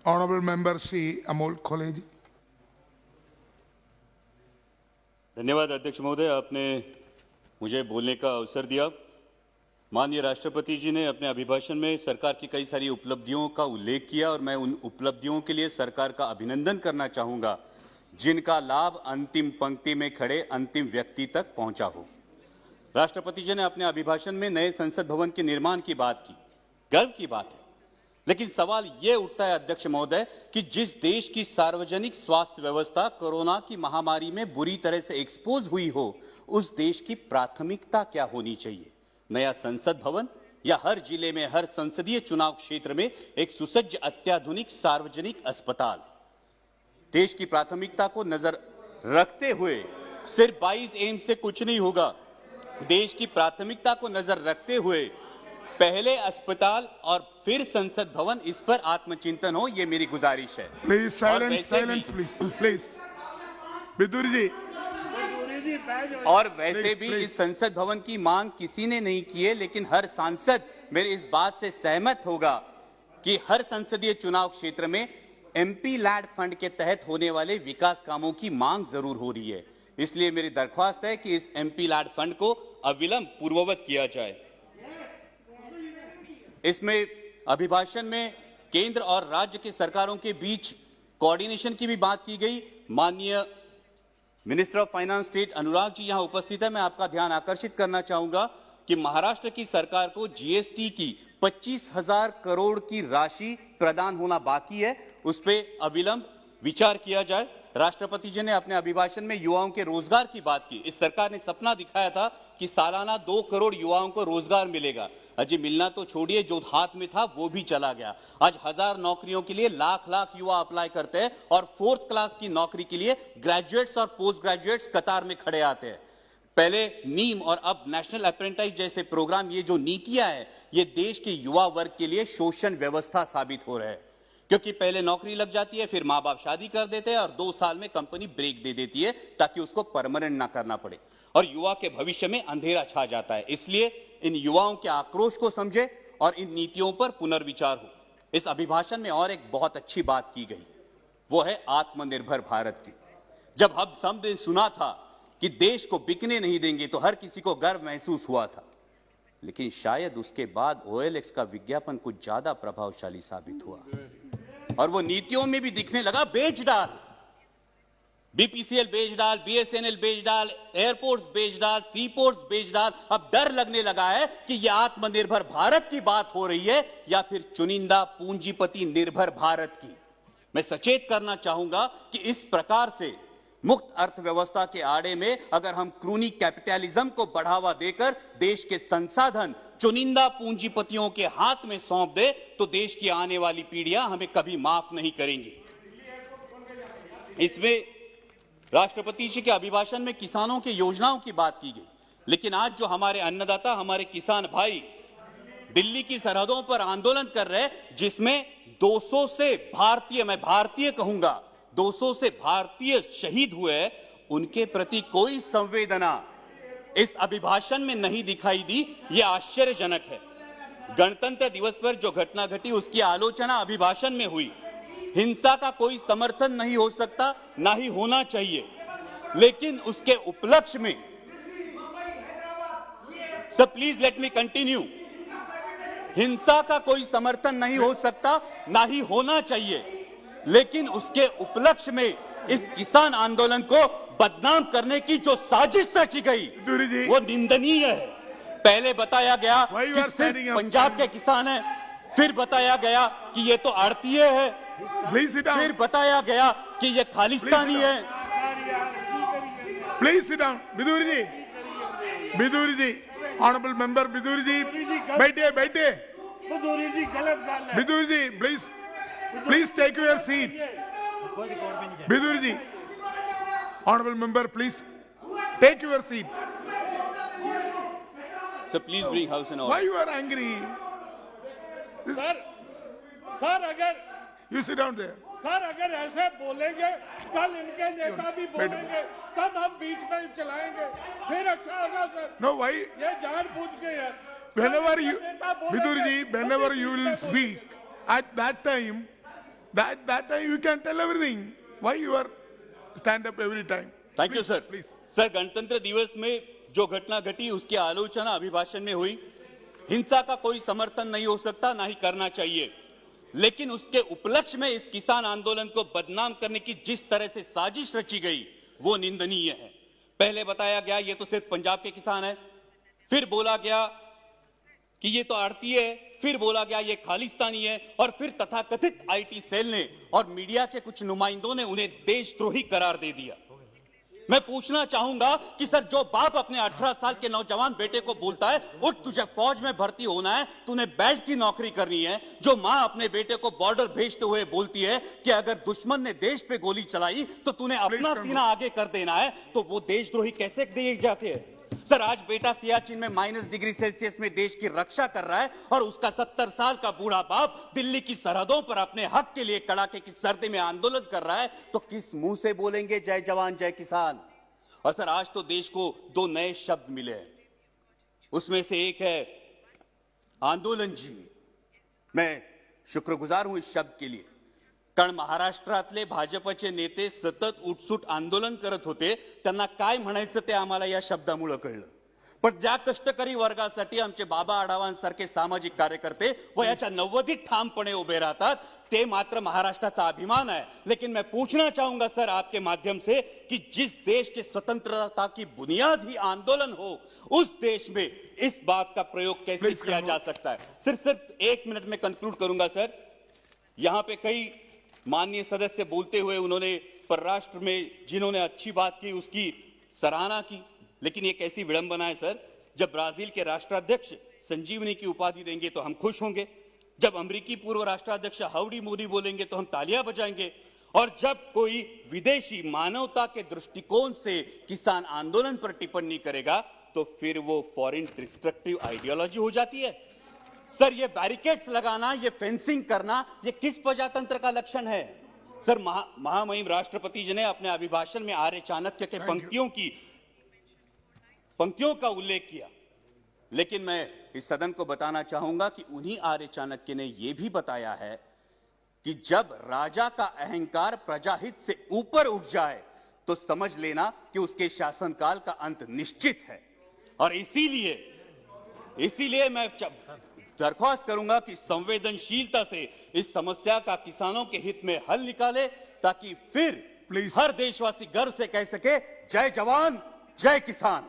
Honorable Member Sri Amol Kholeji. धन्यवाद अध्यक्ष महोदय, आपने मुझे बोलने का अवसर दिया। माननीय राष्ट्रपति जी ने अपने अभिभाषण में सरकार की कई सारी उपलब्धियों का उल्लेख किया और मैं उन उपलब्धियों के लिए सरकार का अभिनंदन करना चाहूंगा जिनका लाभ अंतिम पंक्ति में खड़े अंतिम व्यक्ति तक पहुंचा हो। राष्ट्रपति जी ने अपने अभिभाषण में नए संसद भवन के निर्माण की बात की, गर्व की बात है, लेकिन सवाल यह उठता है अध्यक्ष महोदय कि जिस देश की सार्वजनिक स्वास्थ्य व्यवस्था कोरोना की महामारी में बुरी तरह से एक्सपोज हुई हो, उस देश की प्राथमिकता क्या होनी चाहिए? नया संसद भवन या हर जिले में हर संसदीय चुनाव क्षेत्र में एक सुसज्ज अत्याधुनिक सार्वजनिक अस्पताल? देश की प्राथमिकता को नजर रखते हुए सिर्फ 22 एम से कुछ नहीं होगा। देश की प्राथमिकता को नजर रखते हुए पहले अस्पताल और फिर संसद भवन, इस पर आत्मचिंतन हो, ये मेरी गुजारिश है। Please silence please Vidur ji. और वैसे भी इस संसद भवन की मांग किसी ने नहीं की है, लेकिन हर सांसद मेरे इस बात से सहमत होगा कि हर संसदीय चुनाव क्षेत्र में एमपी लैड फंड के तहत होने वाले विकास कामों की मांग जरूर हो रही है। इसलिए मेरी दरख्वास्त है कि इस एमपी लैड फंड को अविलंब पूर्ववत किया जाए। इसमें अभिभाषण में केंद्र और राज्य की सरकारों के बीच कोऑर्डिनेशन की भी बात की गई। माननीय minister of finance state Anurag ji यहां उपस्थित है। मैं आपका ध्यान आकर्षित करना चाहूंगा कि महाराष्ट्र की सरकार को जीएसटी की 25,000 करोड़ की राशि प्रदान होना बाकी है, उस पर अविलंब विचार किया जाए। राष्ट्रपति जी ने अपने अभिभाषण में युवाओं के रोजगार की बात की। इस सरकार ने सपना दिखाया था कि सालाना 2 करोड़ युवाओं को रोजगार मिलेगा। अजी मिलना तो छोड़िए, जो हाथ में था वो भी चला गया। आज 1000 नौकरियों के लिए लाख युवा अप्लाई करते हैं और 4th क्लास की नौकरी के लिए ग्रेजुएट्स और पोस्ट ग्रेजुएट्स कतार में खड़े आते हैं। पहले नीम और अब नेशनल अप्रेंटिस जैसे प्रोग्राम, ये जो नीतियां हैं, ये देश के युवा वर्ग के लिए शोषण व्यवस्था साबित हो रहे हैं, क्योंकि पहले नौकरी लग जाती है, फिर माँ बाप शादी कर देते हैं और 2 साल में कंपनी ब्रेक दे देती है ताकि उसको परमानेंट ना करना पड़े और युवा के भविष्य में अंधेरा छा जाता है। इसलिए इन युवाओं के आक्रोश को समझे और इन नीतियों पर पुनर्विचार हो। इस अभिभाषण में और एक बहुत अच्छी बात की गई, वो है आत्मनिर्भर भारत की। जब हम सब ने सुना था कि देश को बिकने नहीं देंगे तो हर किसी को गर्व महसूस हुआ था, लेकिन शायद उसके बाद OLX का विज्ञापन कुछ ज्यादा प्रभावशाली साबित हुआ और वो नीतियों में भी दिखने लगा। बेच डाल, BPCL बेच डाल, BSNL बेच डाल, एयरपोर्ट्स बेच डाल, सीपोर्ट्स बेच डाल। अब डर लगने लगा है कि यह आत्मनिर्भर भारत की बात हो रही है या फिर चुनिंदा पूंजीपति निर्भर भारत की। मैं सचेत करना चाहूंगा कि इस प्रकार से मुक्त अर्थव्यवस्था के आड़े में अगर हम क्रूनी कैपिटलिज्म को बढ़ावा देकर देश के संसाधन चुनिंदा पूंजीपतियों के हाथ में सौंप दे तो देश की आने वाली पीढ़ियां हमें कभी माफ नहीं करेंगी। इसमें राष्ट्रपति जी के अभिभाषण में किसानों की योजनाओं की बात की गई, लेकिन आज जो हमारे अन्नदाता, हमारे किसान भाई दिल्ली की सरहदों पर आंदोलन कर रहे हैं, जिसमें 200 से भारतीय, मैं भारतीय कहूंगा, 200 से भारतीय शहीद हुए, उनके प्रति कोई संवेदना इस अभिभाषण में नहीं दिखाई दी। यह आश्चर्यजनक है। गणतंत्र दिवस पर जो घटना घटी उसकी आलोचना अभिभाषण में हुई। हिंसा का कोई समर्थन नहीं हो सकता, ना ही होना चाहिए, लेकिन उसके उपलक्ष्य में, sir please let me continue, हिंसा का कोई समर्थन नहीं हो सकता, ना ही होना चाहिए, लेकिन उसके उपलक्ष्य में इस किसान आंदोलन को बदनाम करने की जो साजिश रची गई वो निंदनीय है। पहले बताया गया कि सिर्फ पंजाब के किसान हैं, फिर बताया गया कि ये तो आड़तीय है, फिर बताया गया कि ये खालिस्तानी है। Please sit down. Vidur ji, honourable member Vidur ji, बैठिए। Vidur ji please take your seat. Vidur ji, honourable member please take your seat. So please bring house in order. Why you are angry? Sir अगर You sit down there. Sir अगर ऐसे बोलेंगे, कल इनके नेता भी बोलेंगे, तब हम बीच में चलाएंगे, फिर अच्छा होगा सर। No, why? ये जानबूझ के है। Whenever you, Vidur ji, whenever you will speak, at that time, that time you can tell everything. Why you are stand up every time? Thank you sir. Please. Sir, गणतंत्र दिवस में जो घटना घटी उसकी आलोचना अभिभाषण में हुई। हिंसा का कोई समर्थन नहीं हो सकता, ना ही करना चाहिए, लेकिन उसके उपलक्ष्य में इस किसान आंदोलन को बदनाम करने की जिस तरह से साजिश रची गई वो निंदनीय है। पहले बताया गया ये तो सिर्फ पंजाब के किसान है, फिर बोला गया कि ये तो आड़ती है, फिर बोला गया ये खालिस्तानी है, और फिर तथाकथित आईटी सेल ने और मीडिया के कुछ नुमाइंदों ने उन्हें देशद्रोही करार दे दिया। मैं पूछना चाहूंगा कि सर, जो बाप अपने 18 साल के नौजवान बेटे को बोलता है उठ तुझे फौज में भर्ती होना है, तूने बेल्ट की नौकरी करनी है, जो मां अपने बेटे को बॉर्डर भेजते हुए बोलती है कि अगर दुश्मन ने देश पे गोली चलाई तो तूने अपना सीना आगे कर देना है, तो वो देशद्रोही कैसे दिए जाते हैं? सर, आज बेटा सियाचिन में -डिग्री सेल्सियस में देश की रक्षा कर रहा है और उसका 70 साल का बूढ़ा बाप दिल्ली की सरहदों पर अपने हक के लिए कड़ाके की सर्दी में आंदोलन कर रहा है, तो किस मुंह से बोलेंगे जय जवान जय किसान? और सर, आज तो देश को 2 नए शब्द मिले हैं, उसमें से एक है आंदोलन जीवी। मैं शुक्रगुजार हूं इस शब्द के लिए, कारण महाराष्ट्रातले भाजपचे नेते सतत उठसूट आंदोलन करत होते, त्यांना काय म्हणायचं ते आम्हाला या शब्दामुळे कळलं। पण ज्या कष्टकरी वर्गासाठी आमचे बाबा आढावांसारखे सामाजिक कार्यकर्ते वयाच्या 90 ठामपणे उभे राहतात, ते मात्र महाराष्ट्राचा अभिमान है। लेकिन मैं पूछना चाहूंगा सर आपके माध्यम से कि जिस देश की स्वतंत्रता की बुनियाद ही आंदोलन हो, उस देश में इस बात का प्रयोग कैसे किया जा सकता है? सिर्फ 1 मिनट में कंक्लूड करूंगा सर। यहां पे कई माननीय सदस्य बोलते हुए उन्होंने परराष्ट्र में जिन्होंने अच्छी बात की उसकी सराहना की, लेकिन ये कैसी विडंबना है सर, जब ब्राजील के राष्ट्राध्यक्ष संजीवनी की उपाधि देंगे तो हम खुश होंगे, जब अमेरिकी पूर्व राष्ट्राध्यक्ष हाउडी मोदी बोलेंगे तो हम तालियां बजाएंगे, और जब कोई विदेशी मानवता के दृष्टिकोण से किसान आंदोलन पर टिप्पणी करेगा तो फिर वो फॉरेन डिस्ट्रक्टिव आइडियोलॉजी हो जाती है। सर, ये बैरिकेड्स लगाना, ये फेंसिंग करना, ये किस प्रजातंत्र का लक्षण है? सर, महामहिम राष्ट्रपति जी ने अपने अभिभाषण में आर्य चाणक्य के पंक्तियों का उल्लेख किया, लेकिन मैं इस सदन को बताना चाहूंगा कि उन्हीं आर्य चाणक्य ने यह भी बताया है कि जब राजा का अहंकार प्रजाहित से ऊपर उठ जाए तो समझ लेना कि उसके शासनकाल का अंत निश्चित है। और इसीलिए मैं दरख्वास्त करूंगा कि संवेदनशीलता से इस समस्या का किसानों के हित में हल निकाले, ताकि फिर हर देशवासी गर्व से कह सके जय जवान जय किसान।